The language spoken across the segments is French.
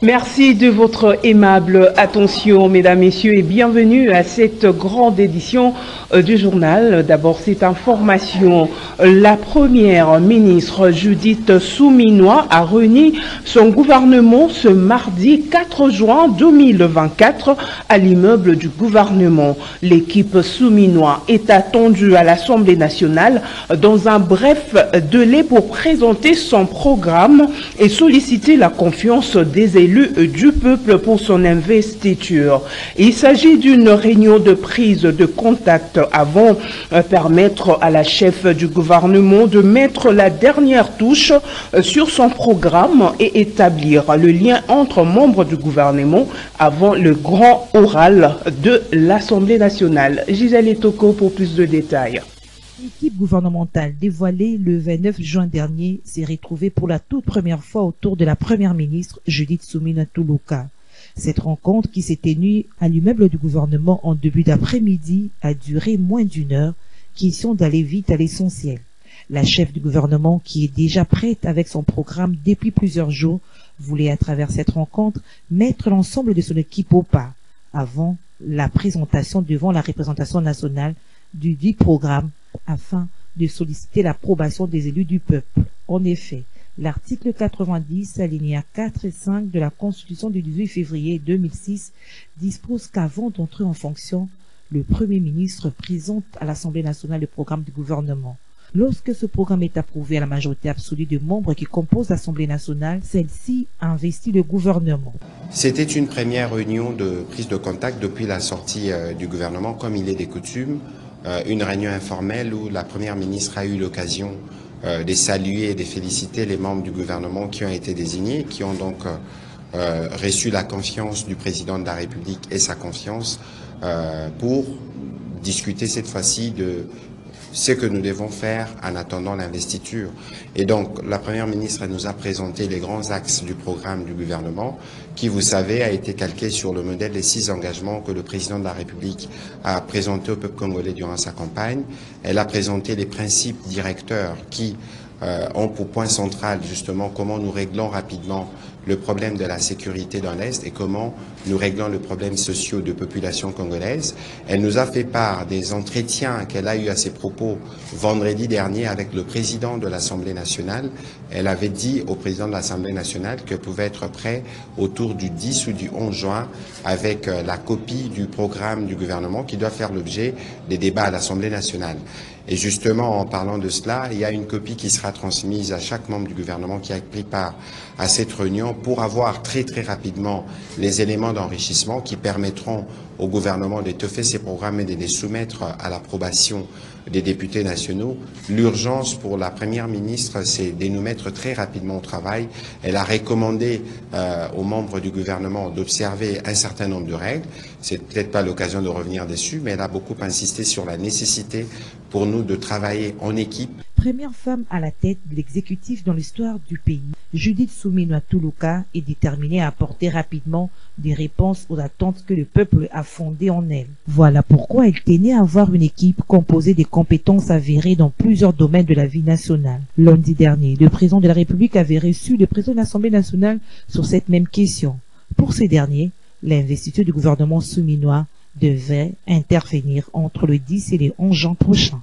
Merci de votre aimable attention, mesdames, messieurs, et bienvenue à cette grande édition du journal. D'abord, cette information. La première ministre Judith Souminois a réuni son gouvernement ce mardi 4 juin 2024 à l'immeuble du gouvernement. L'équipe Souminois est attendue à l'Assemblée nationale dans un bref délai pour présenter son programme et solliciter la confiance des élus du peuple pour son investiture. Il s'agit d'une réunion de prise de contact avant permettre à la chef du gouvernement de mettre la dernière touche sur son programme et établir le lien entre membres du gouvernement avant le grand oral de l'Assemblée nationale. Gisèle Etoko pour plus de détails. L'équipe gouvernementale dévoilée le 29 juin dernier s'est retrouvée pour la toute première fois autour de la première ministre Judith Souminois Toulouka. Cette rencontre qui s'est tenue à l'immeuble du gouvernement en début d'après-midi a duré moins d'une heure, question d'aller vite à l'essentiel. La chef du gouvernement, qui est déjà prête avec son programme depuis plusieurs jours, voulait à travers cette rencontre mettre l'ensemble de son équipe au pas, avant la présentation devant la représentation nationale du dit programme, afin de solliciter l'approbation des élus du peuple. En effet, l'article 90, alinéa 4 et 5 de la Constitution du 18 février 2006 dispose qu'avant d'entrer en fonction, le Premier ministre présente à l'Assemblée nationale le programme du gouvernement. Lorsque ce programme est approuvé à la majorité absolue des membres qui composent l'Assemblée nationale, celle-ci investit le gouvernement. C'était une première réunion de prise de contact depuis la sortie du gouvernement, comme il est des coutumes. Une réunion informelle où la première ministre a eu l'occasion de saluer et de féliciter les membres du gouvernement qui ont été désignés, qui ont donc reçu la confiance du président de la République et sa confiance pour discuter cette fois-ci de ce que nous devons faire en attendant l'investiture. Et donc, la Première ministre nous a présenté les grands axes du programme du gouvernement, qui, vous savez, a été calqué sur le modèle des 6 engagements que le président de la République a présenté au peuple congolais durant sa campagne. Elle a présenté les principes directeurs qui ont pour point central, justement, comment nous réglons rapidement le problème de la sécurité dans l'Est et comment nous réglons le problème social de population congolaise. Elle nous a fait part des entretiens qu'elle a eu à ses propos vendredi dernier avec le président de l'Assemblée nationale. Elle avait dit au président de l'Assemblée nationale qu'elle pouvait être prête autour du 10 ou du 11 juin avec la copie du programme du gouvernement qui doit faire l'objet des débats à l'Assemblée nationale. Et justement, en parlant de cela, il y a une copie qui sera transmise à chaque membre du gouvernement qui a pris part à cette réunion pour avoir très rapidement les éléments d'enrichissement qui permettront au gouvernement d'étoffer ses programmes et de les soumettre à l'approbation des députés nationaux. L'urgence pour la première ministre, c'est de nous mettre très rapidement au travail. Elle a recommandé aux membres du gouvernement d'observer un certain nombre de règles. C'est peut-être pas l'occasion de revenir dessus, mais elle a beaucoup insisté sur la nécessité pour nous de travailler en équipe. Première femme à la tête de l'exécutif dans l'histoire du pays, Judith Souminois Toulouka est déterminée à apporter rapidement des réponses aux attentes que le peuple a fondées en elle. Voilà pourquoi elle tenait à avoir une équipe composée des compétences avérées dans plusieurs domaines de la vie nationale. Lundi dernier, le président de la République avait reçu le président de l'Assemblée nationale sur cette même question. Pour ces derniers, l'investiture du gouvernement souminois devait intervenir entre le 10 et le 11 juin prochain.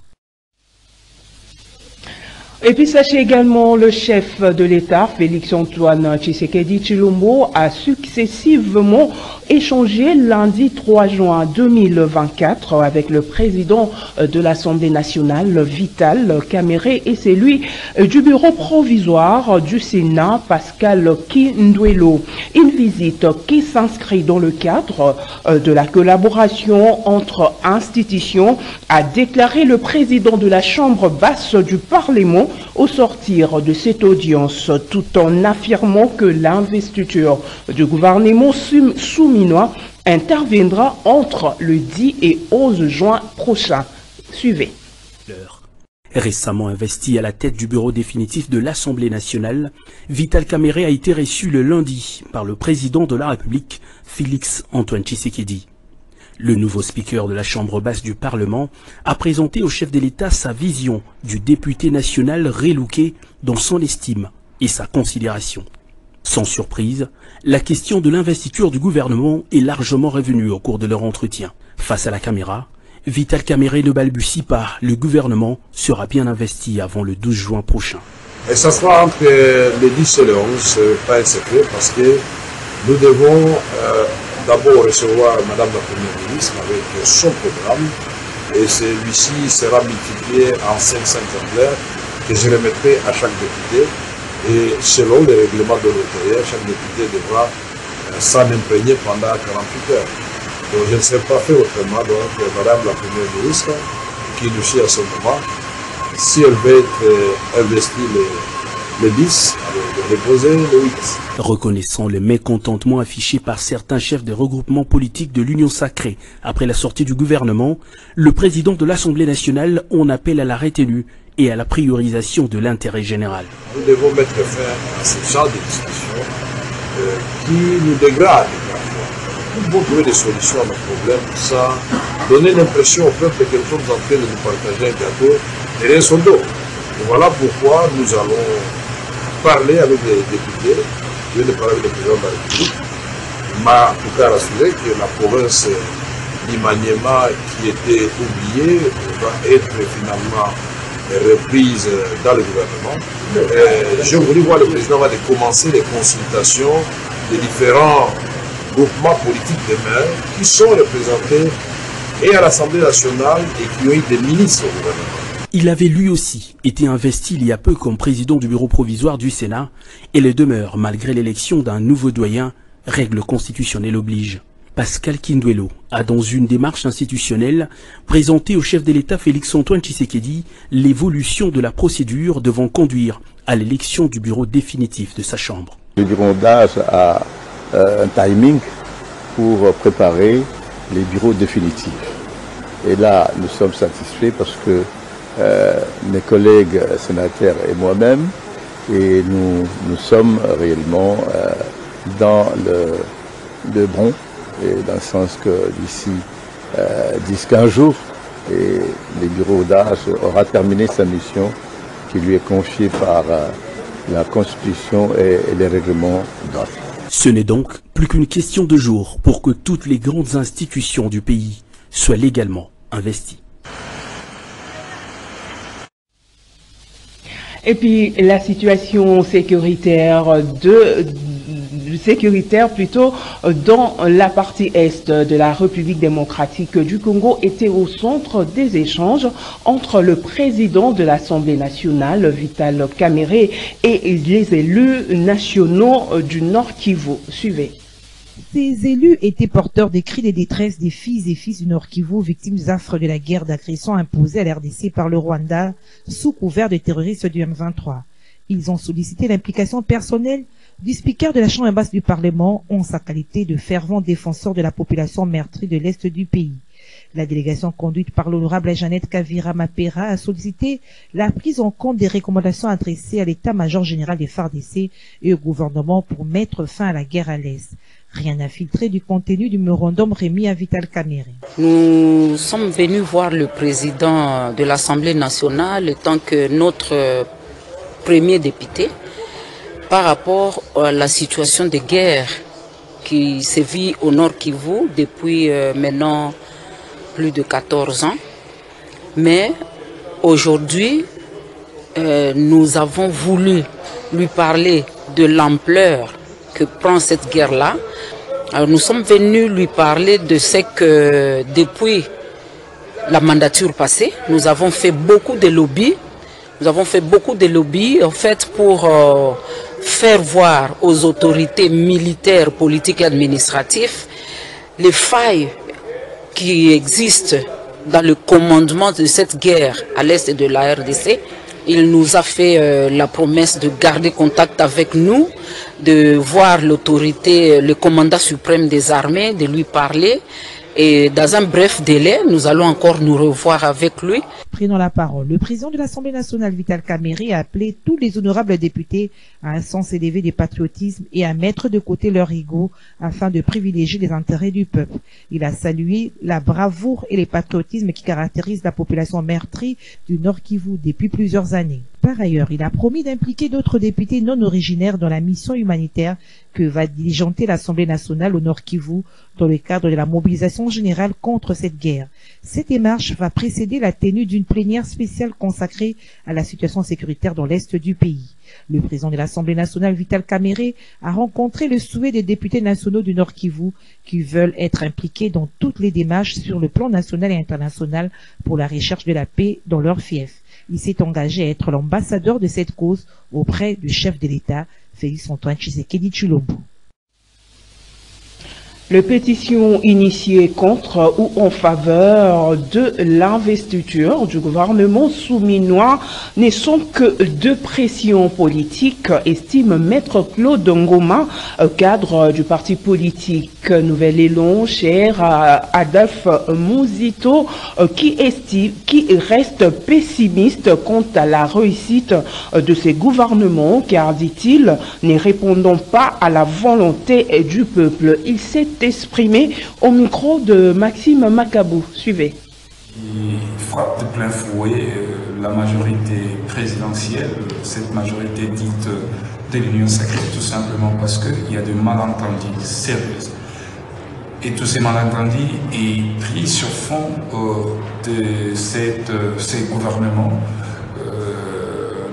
Et puis sachez également, le chef de l'État, Félix-Antoine Tshisekedi Tshilombo, a successivement échangé lundi 3 juin 2024 avec le président de l'Assemblée nationale, Vital Kamerhe, et celui du bureau provisoire du Sénat, Pascal Kindwelo. Une visite qui s'inscrit dans le cadre de la collaboration entre institutions, a déclaré le président de la Chambre basse du Parlement au sortir de cette audience, tout en affirmant que l'investiture du gouvernement souminois interviendra entre le 10 et 11 juin prochain. Suivez. Récemment investi à la tête du bureau définitif de l'Assemblée nationale, Vital Kamerhe a été reçu le lundi par le président de la République, Félix-Antoine Tshisekedi. Le nouveau speaker de la Chambre basse du Parlement a présenté au chef de l'État sa vision du député national relouqué dans son estime et sa considération. Sans surprise, la question de l'investiture du gouvernement est largement revenue au cours de leur entretien. Face à la caméra, Vital Kamerhe ne balbutie pas, le gouvernement sera bien investi avant le 12 juin prochain. Et ça sera entre le 10 et le 11, ce n'est pas un secret, parce que nous devons d'abord recevoir Madame la Première ministre avec son programme, et celui-ci sera multiplié en 5 exemplaires que je remettrai à chaque député. Et selon les règlements de l'autorité, chaque député devra s'en imprégner pendant 48 heures. Donc je ne serai pas fait autrement. Donc Madame la Première ministre, qui nous suit à ce moment, si elle veut être investie le 10, elle va déposer le 8. Reconnaissant le mécontentement affiché par certains chefs des regroupements politiques de l'Union sacrée après la sortie du gouvernement, le président de l'Assemblée nationale en appelle à la retenue et à la priorisation de l'intérêt général. Nous devons mettre fin à ce genre de discussion qui nous dégrade parfois. Nous devons trouver des solutions à nos problèmes sans donner l'impression au peuple que nous sommes en train de nous partager un gâteau derrière son dos. Et voilà pourquoi nous allons parler avec les députés, je vais parler avec le président de la République. Il m'a en tout cas rassuré que la province d'Imaniema, qui était oubliée, va être finalement reprise dans le gouvernement. Je voulais voir le président va commencer les consultations des différents groupements politiques de maires qui sont représentés et à l'Assemblée nationale et qui ont eu des ministres au gouvernement. Il avait lui aussi été investi il y a peu comme président du bureau provisoire du Sénat et le demeure malgré l'élection d'un nouveau doyen, règle constitutionnelle oblige. Pascal Kinduelo a dans une démarche institutionnelle présenté au chef de l'État Félix-Antoine Tshisekedi l'évolution de la procédure devant conduire à l'élection du bureau définitif de sa chambre. Le bureau d'âge a un timing pour préparer les bureaux définitifs. Et là, nous sommes satisfaits parce que mes collègues sénateurs et moi-même, et nous sommes réellement dans le bon. Et dans le sens que d'ici 10-15 jours, et le bureau d'âge aura terminé sa mission qui lui est confiée par la Constitution et les règlements d'ordre. Ce n'est donc plus qu'une question de jours pour que toutes les grandes institutions du pays soient légalement investies. Et puis la situation sécuritaire dans la partie est de la République démocratique du Congo était au centre des échanges entre le président de l'Assemblée nationale, Vital Kamerhe, et les élus nationaux du Nord Kivu. Suivez. Ces élus étaient porteurs des cris de détresse des filles et fils du Nord Kivu, victimes des affres de la guerre d'agression imposée à l'RDC par le Rwanda sous couvert de terroristes du M23. Ils ont sollicité l'implication personnelle du speaker de la Chambre basse du Parlement en sa qualité de fervent défenseur de la population meurtrie de l'Est du pays. La délégation conduite par l'honorable Jeannette Kavira Mapera a sollicité la prise en compte des recommandations adressées à l'état-major général des FARDC et au gouvernement pour mettre fin à la guerre à l'Est. Rien n'a filtré du contenu du mémorandum remis à Vital Kamerhe. Nous sommes venus voir le président de l'Assemblée nationale en tant que notre premier député par rapport à la situation de guerre qui sévit au Nord Kivu depuis maintenant plus de 14 ans. Mais aujourd'hui, nous avons voulu lui parler de l'ampleur que prend cette guerre-là. Alors nous sommes venus lui parler de ce que depuis la mandature passée, nous avons fait beaucoup de lobbies. Nous avons fait beaucoup de lobbies en fait pour faire voir aux autorités militaires, politiques et administratives les failles qui existent dans le commandement de cette guerre à l'est de la RDC. Il nous a fait la promesse de garder contact avec nous, de voir l'autorité, le commandant suprême des armées, de lui parler. Et dans un bref délai, nous allons encore nous revoir avec lui. Prenant la parole, le président de l'Assemblée nationale, Vital Kamerhe, a appelé tous les honorables députés à un sens élevé du patriotisme et à mettre de côté leur ego afin de privilégier les intérêts du peuple. Il a salué la bravoure et le patriotisme qui caractérisent la population meurtrie du Nord Kivu depuis plusieurs années. Par ailleurs, il a promis d'impliquer d'autres députés non originaires dans la mission humanitaire que va diligenter l'Assemblée nationale au Nord Kivu dans le cadre de la mobilisation générale contre cette guerre. Cette démarche va précéder la tenue d'une plénière spéciale consacrée à la situation sécuritaire dans l'Est du pays. Le président de l'Assemblée nationale, Vital Kamerhe, a rencontré le souhait des députés nationaux du Nord Kivu qui veulent être impliqués dans toutes les démarches sur le plan national et international pour la recherche de la paix dans leur fief. Il s'est engagé à être l'ambassadeur de cette cause auprès du chef de l'État, Félix Antoine Tshisekedi Tshilombo. Les pétitions initiées contre ou en faveur de l'investiture du gouvernement souminois ne sont que de pression politique, estime Maître Claude Ngoma, cadre du parti politique Nouvel Élan, cher Adolphe Mouzito, qui reste pessimiste quant à la réussite de ces gouvernements, car, dit-il, ne répondant pas à la volonté du peuple. Il s'est exprimé au micro de Maxime Makabou. Suivez. Il frappe de plein fouet la majorité présidentielle, cette majorité dite de l'Union sacrée, tout simplement parce qu'il y a des malentendus sérieux. Et tous ces malentendus est pris sur fond de ces gouvernements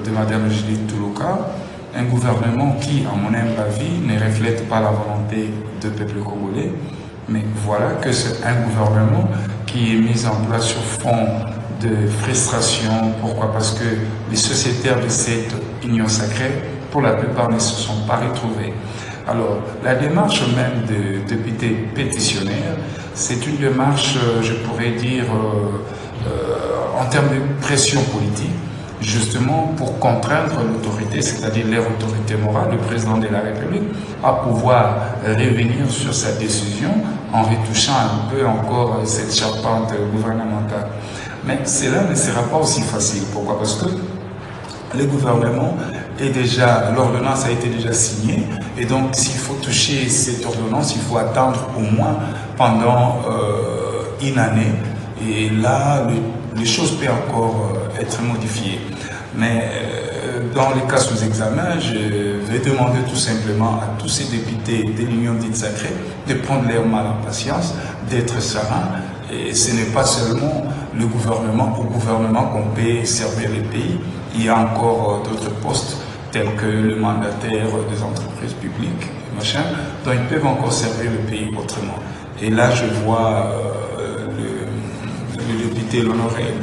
de Mme Judith Toulouka, un gouvernement qui, à mon humble avis, ne reflète pas la volonté du peuple congolais, mais voilà que c'est un gouvernement qui est mis en place sur fond de frustration. Pourquoi? Parce que les sociétaires de cette union sacrée, pour la plupart, ne se sont pas retrouvés. Alors, la démarche même de députés pétitionnaires, c'est une démarche, je pourrais dire, en termes de pression politique, justement pour contraindre l'autorité, c'est-à-dire leur autorité morale, le président de la République, à pouvoir revenir sur sa décision en retouchant un peu encore cette charpente gouvernementale. Mais cela ne sera pas aussi facile. Pourquoi? Parce que le gouvernement est déjà, l'ordonnance a été déjà signée, et donc s'il faut toucher cette ordonnance, il faut attendre au moins pendant une année, et là, les choses peuvent encore être modifiées. Mais dans les cas sous examen, je vais demander tout simplement à tous ces députés de l'Union dite sacrée de prendre leur mal en patience, d'être sereins. Et ce n'est pas seulement le gouvernement qu'on peut servir le pays. Il y a encore d'autres postes tels que le mandataire des entreprises publiques, machin, dont ils peuvent encore servir le pays autrement. Et là, je vois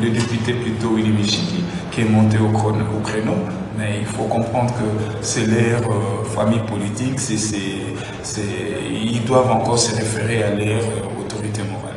le député plutôt Willy Michiki qui est monté au créneau, mais il faut comprendre que c'est leur famille politique, ils doivent encore se référer à leur autorité morale.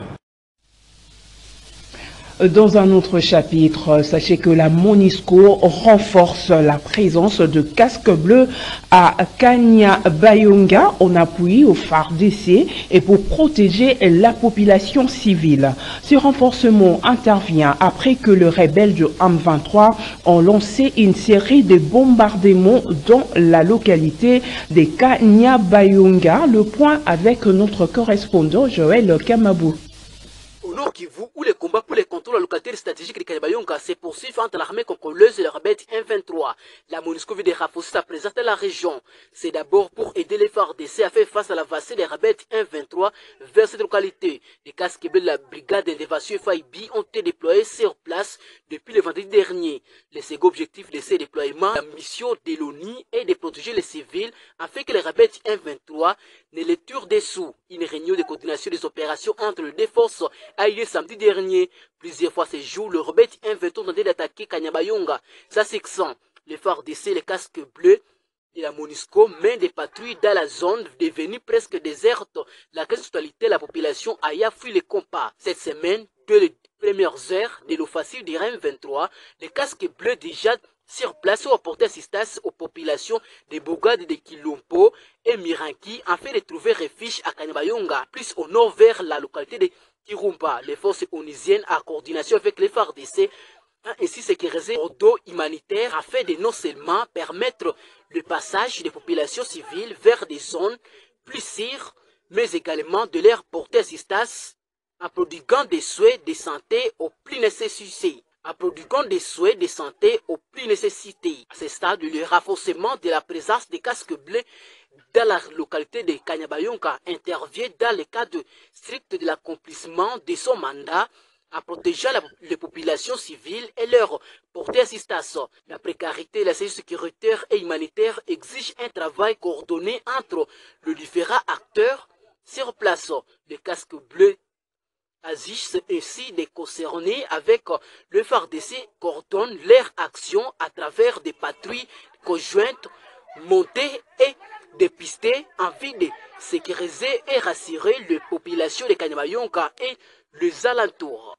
Dans un autre chapitre, sachez que la MONUSCO renforce la présence de casques bleus à Kanyabayonga en appui au FARDC et pour protéger la population civile. Ce renforcement intervient après que les rebelles du M23 ont lancé une série de bombardements dans la localité de Kanyabayonga. Le point avec notre correspondant Joël Kamabou. Nord Kivu, où les combats pour les contrôles de la localité stratégique de Kanyabayonga se poursuivent entre l'armée congolaise et la rebelle M23. La MONUSCO veut renforcer sa présence dans la région. C'est d'abord pour aider les FARDC à faire face à l'avancée des rebelles M23 vers cette localité. Les casques bleus de la brigade d'intervention FIB ont été déployés sur place depuis le vendredi dernier. Le second objectif de ces déploiements, la mission de l'ONU est de protéger les civils afin que les rebelles M23 ne les tuent dessous. Une réunion de coordination des opérations entre les deux forces a eu lieu samedi dernier. Plusieurs fois ce jour, le rebelle M23 tentait d'attaquer Kanyabayonga. Ça s'excent. Les FARDC, les casques bleus et la MONUSCO mènent des patrouilles dans la zone devenue presque déserte. La quasi-totalité de la population a fui les combats. Cette semaine, dès les premières heures de l'offensive du M23, les casques bleus déjà sur place ont apporté assistance aux populations de Bogad, de Kilompo et Miranki afin de trouver refuge à Kanyabayonga, plus au nord vers la localité de Kirumba. Les forces onusiennes, en coordination avec les FARDC, ont ainsi sécurisé l'ordre humanitaire afin de non seulement permettre le passage des populations civiles vers des zones plus sûres, mais également de leur porter assistance en prodiguant des soins de santé aux plus nécessités. en prodiguant des souhaits de santé aux plus nécessités. À ce stade, le renforcement de la présence des casques bleus dans la localité de Kanyabayonga intervient dans le cadre strict de l'accomplissement de son mandat en protégeant les populations civiles et leur porter assistance. La précarité, la sécurité et humanitaire exigent un travail coordonné entre les différents acteurs sur place. Les casques bleus agissent ainsi des concernés avec le FARDC coordonnent leur action à travers des patrouilles conjointes montées et dépistées en vue de sécuriser et rassurer les populations de Kanyabayonga et les alentours.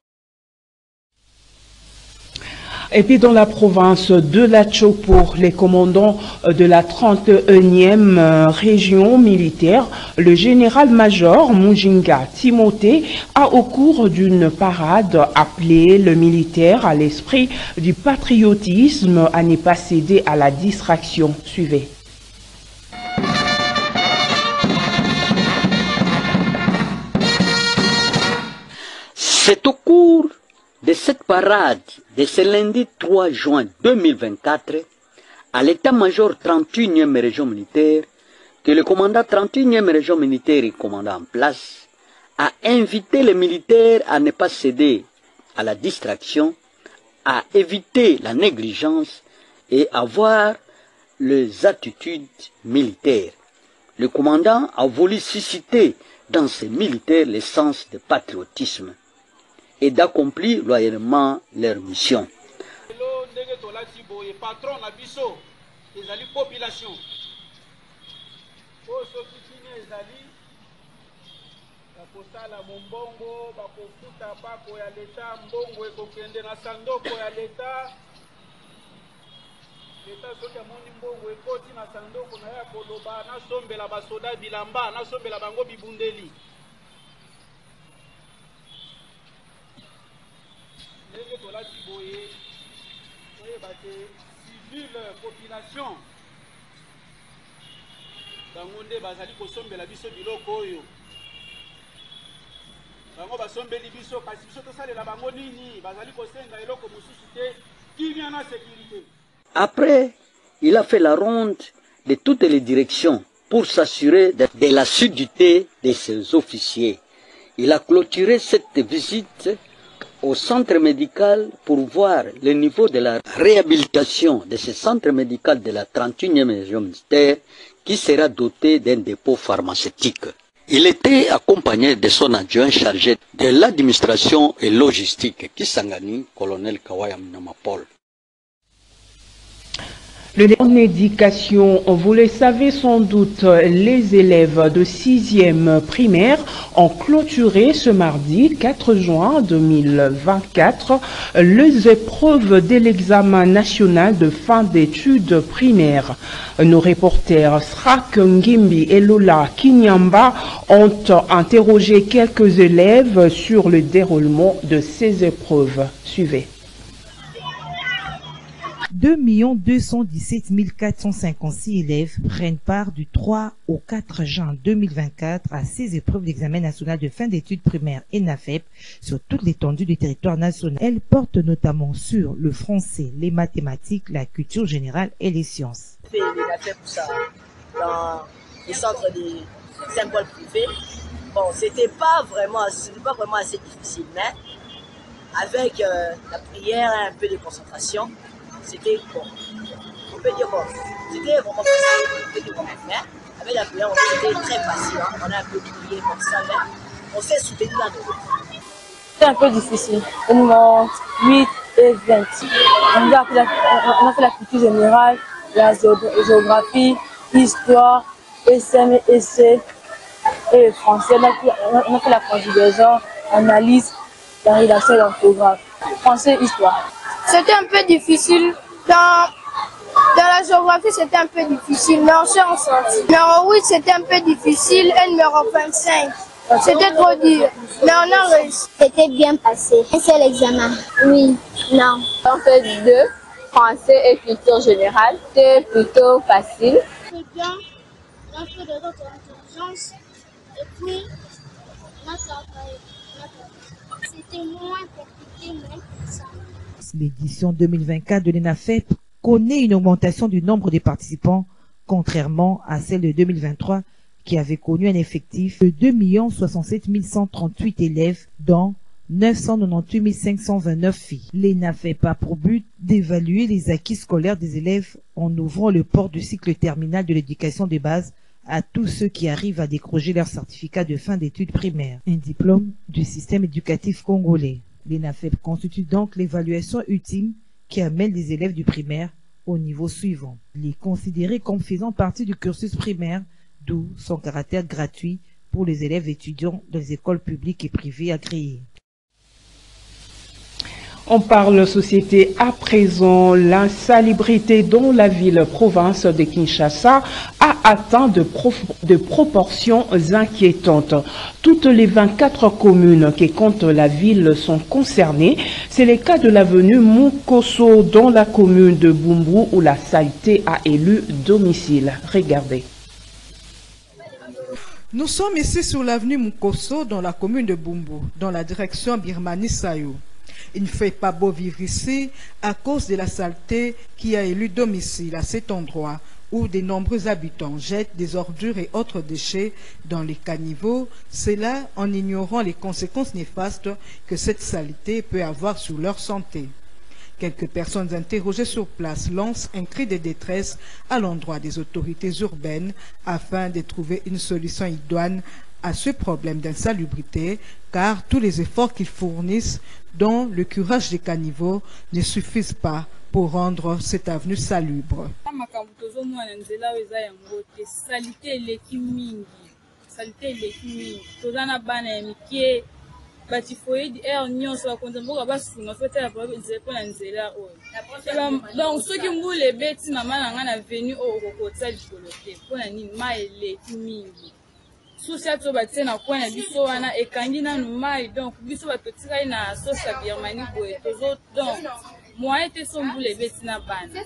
Et puis dans la province de la Chopo, les commandants de la 31e région militaire, le général-major Mujinga Timothée a au cours d'une parade appelé le militaire à l'esprit du patriotisme à ne pas céder à la distraction. Suivez. C'est au cours de cette parade de ce lundi 3 juin 2024 à l'état-major 31e région militaire que le commandant 31e région militaire et commandant en place a invité les militaires à ne pas céder à la distraction, à éviter la négligence et avoir les attitudes militaires. Le commandant a voulu susciter dans ces militaires le sens de patriotisme et d'accomplir loyalement leur mission. Population bangonde bazali kosombela biso biloko oyo bango basombeli biso kasi biso tosalela bango nini bazali kosenga eloko mosusu te kimia na sécurité. Après, il a fait la ronde de toutes les directions pour s'assurer de l'assiduité de ses officiers. Il a clôturé cette visite au centre médical pour voir le niveau de la réhabilitation de ce centre médical de la 31e région militaire qui sera doté d'un dépôt pharmaceutique. Il était accompagné de son adjoint chargé de l'administration et logistique, Kisangani, colonel Kawaya Mnamapol. En éducation, vous le savez sans doute, les élèves de 6e primaire ont clôturé ce mardi 4 juin 2024 les épreuves de l'examen national de fin d'études primaires. Nos reporters Srak Ngimbi et Lola Kinyamba ont interrogé quelques élèves sur le déroulement de ces épreuves. Suivez. 2 217 456 élèves prennent part du 3 au 4 juin 2024 à ces épreuves d'examen national de fin d'études primaires ENAFEP sur toute l'étendue du territoire national. Elles portent notamment sur le français, les mathématiques, la culture générale et les sciences. Dans les centres des symboles privés, bon, c'était pas vraiment assez difficile, mais avec la prière et un peu de concentration, c'était bon. On peut dire bon, c'était vraiment facile, on peut dire bon, mais avec la prière, c'était très facile. Hein. On a un peu prié comme ça, mais on s'est soutenu là dedans. C'était un peu difficile. Au moment 8 et 20. On a fait la culture générale, la géographie, histoire, SM, essai et le français. On a fait la conjugaison, analyse, la rédaction et l'orthographe. Français, histoire. C'était un peu difficile. Dans la géographie, c'était un peu difficile, mais on s'est en sorti. Numéro 8, c'était un peu difficile, et numéro 25, c'était trop dur, mais on a réussi. C'était bien passé. Un seul examen? Oui, non. On fait 2, français et culture générale. C'était plutôt facile. C'est bien, on a fait de notre intelligence, et puis on a travaillé. C'était moins compliqué, mais ça. mars. L'édition 2024 de l'ENAFEP connaît une augmentation du nombre de participants, contrairement à celle de 2023 qui avait connu un effectif de 2 67 138 élèves, dont 998 529 filles. L'ENAFEP a pour but d'évaluer les acquis scolaires des élèves en ouvrant le port du cycle terminal de l'éducation de base à tous ceux qui arrivent à décrocher leur certificat de fin d'études primaires, un diplôme du système éducatif congolais. L'ENAFEP constitue donc l'évaluation ultime qui amène les élèves du primaire au niveau suivant. Il est considéré comme faisant partie du cursus primaire, d'où son caractère gratuit pour les élèves étudiants dans les écoles publiques et privées agréées. On parle société à présent. L'insalubrité dans la ville-province de Kinshasa a atteint de proportions inquiétantes. Toutes les 24 communes qui comptent la ville sont concernées. C'est le cas de l'avenue Mukoso dans la commune de Bumbu où la saleté a élu domicile. Regardez. Nous sommes ici sur l'avenue Mukoso dans la commune de Bumbu, dans la direction Birmanie-Sayou. Il ne fait pas beau vivre ici à cause de la saleté qui a élu domicile à cet endroit où de nombreux habitants jettent des ordures et autres déchets dans les caniveaux, cela en ignorant les conséquences néfastes que cette saleté peut avoir sur leur santé. Quelques personnes interrogées sur place lancent un cri de détresse à l'endroit des autorités urbaines afin de trouver une solution idoine à ce problème d'insalubrité, car tous les efforts qu'ils fournissent dans le curage des caniveaux ne suffisent pas pour rendre cette avenue salubre. Soucia to batie na kwa na biso wana ekangi na numai donc biso batotika na sosa Birmanie boye tozo donc moi te sombule beti na bana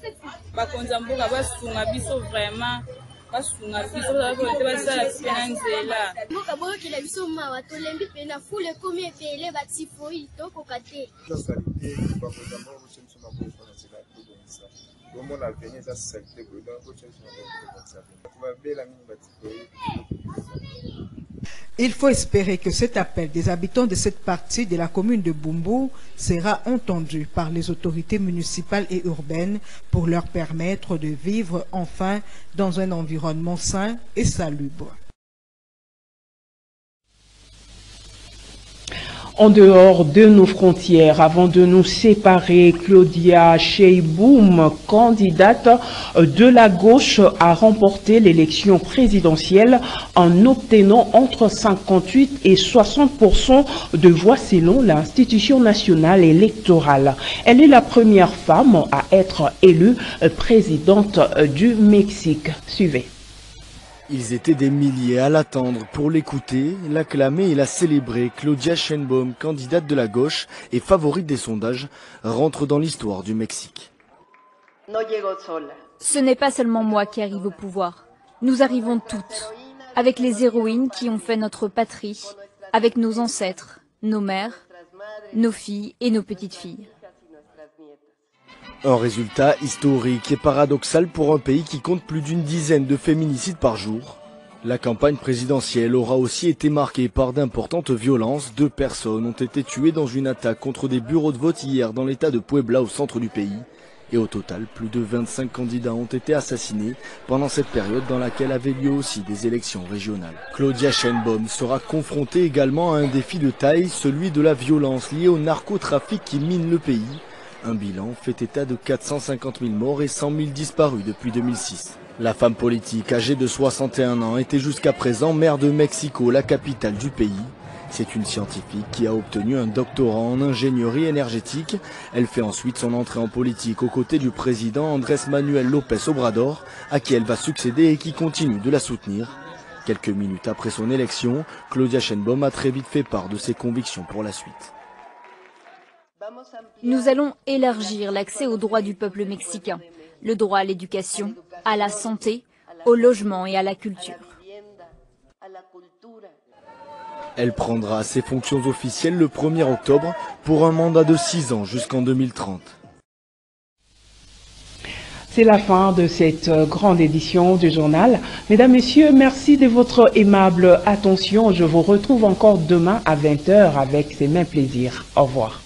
bakonza mboka basunga biso vraiment basunga biso bakote basala pena nzela mboka boyo kila biso mawa tolembi pena fule komi epele batifoi toko kate bakonza mboka semso na boyo na zela kodonisa domo na venir za secte boyo donc semso na boyo ça va bela mingi batifoi. Il faut espérer que cet appel des habitants de cette partie de la commune de Bumbu sera entendu par les autorités municipales et urbaines pour leur permettre de vivre enfin dans un environnement sain et salubre. En dehors de nos frontières, avant de nous séparer, Claudia Sheinbaum, candidate de la gauche, a remporté l'élection présidentielle en obtenant entre 58 et 60% de voix selon l'institution nationale électorale. Elle est la première femme à être élue présidente du Mexique. Suivez. Ils étaient des milliers à l'attendre pour l'écouter, l'acclamer et la célébrer. Claudia Sheinbaum, candidate de la gauche et favorite des sondages, rentre dans l'histoire du Mexique. Ce n'est pas seulement moi qui arrive au pouvoir. Nous arrivons toutes, avec les héroïnes qui ont fait notre patrie, avec nos ancêtres, nos mères, nos filles et nos petites filles. Un résultat historique et paradoxal pour un pays qui compte plus d'une dizaine de féminicides par jour. La campagne présidentielle aura aussi été marquée par d'importantes violences. 2 personnes ont été tuées dans une attaque contre des bureaux de vote hier dans l'état de Puebla au centre du pays. Et au total, plus de 25 candidats ont été assassinés pendant cette période dans laquelle avaient lieu aussi des élections régionales. Claudia Sheinbaum sera confrontée également à un défi de taille, celui de la violence liée au narcotrafic qui mine le pays. Un bilan fait état de 450 000 morts et 100 000 disparus depuis 2006. La femme politique, âgée de 61 ans, était jusqu'à présent maire de Mexico, la capitale du pays. C'est une scientifique qui a obtenu un doctorat en ingénierie énergétique. Elle fait ensuite son entrée en politique aux côtés du président Andrés Manuel López Obrador, à qui elle va succéder et qui continue de la soutenir. Quelques minutes après son élection, Claudia Sheinbaum a très vite fait part de ses convictions pour la suite. Nous allons élargir l'accès aux droits du peuple mexicain, le droit à l'éducation, à la santé, au logement et à la culture. Elle prendra ses fonctions officielles le 1er octobre pour un mandat de 6 ans jusqu'en 2030. C'est la fin de cette grande édition du journal. Mesdames, Messieurs, merci de votre aimable attention. Je vous retrouve encore demain à 20 h avec ces mêmes plaisirs. Au revoir.